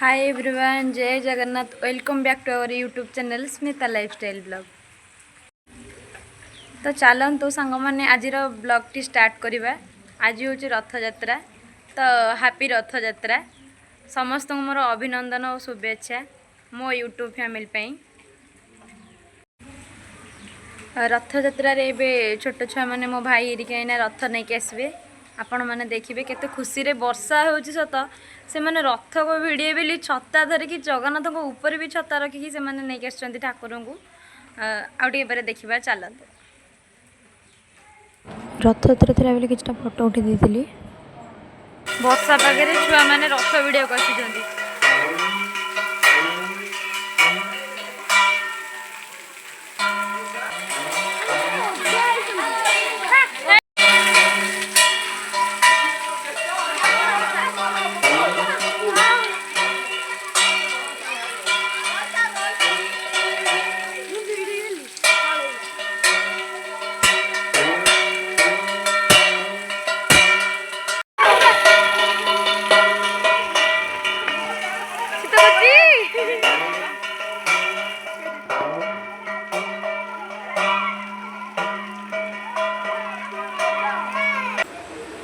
हाय everyone, जय Jagannath. Welcome back to our YouTube channel Smita lifestyle blog. तो चलतु सांग मैंने आज ब्लॉग टी स्टार्ट करवा। आज हूँ रथ यात्रा, तो हैप्पी रथ यात्रा समस्त को मोर अभिनंदन और शुभेच्छा मो यूट्यूब फैमिली। रथ यात्रा छोट छुआ मैंने मो भाई कहीं रथ नहीं कि आसबे। आपण मैंने देखिए केते खुशी रे वर्षा होची सत से मैंने रथ को भिड़े बेली छता धरिकी जगन्नाथ ऊपर भी छता रखिकी से मैंने नहीं आसुँच ठाकुर को आगे देखा। चलते रथ यात्रा थी बोले किसी फोटो उठी देती वर्षा पागे छुआ मैंने रथ भिड़िया आसी।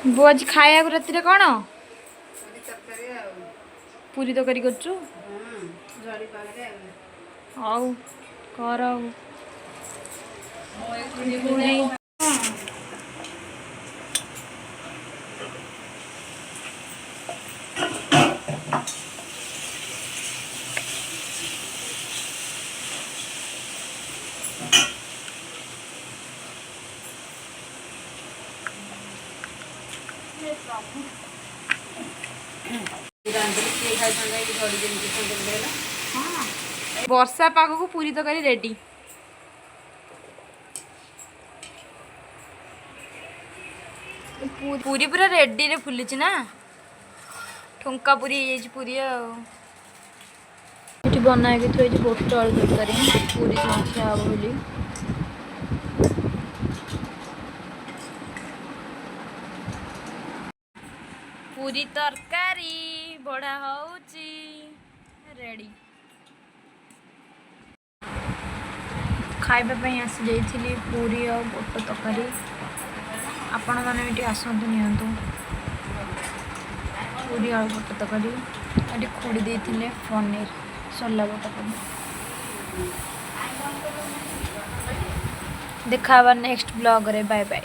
बो आज खाया राति कौन पूरी तरकारी कर वर्षा पाग को पूरी तरकारी रेडी। पूरी पूरा रेडी रे फुली ना ठुंका पूरी पूरी बना थोड़ी बोट आलू तरकारी पूरी समस्या हम बोली पूरी तरकारी बड़ा होची रेडी खाइबा आसी जाइली पूरी और बोट तरकारी। आपण मैंने भी आसतु नियंतु पूरी और बोट तरकारी ये खोड़ी देते पनीर सोला बोट पनीर। देखा नेक्स्ट ब्लॉग रे। Bye bye.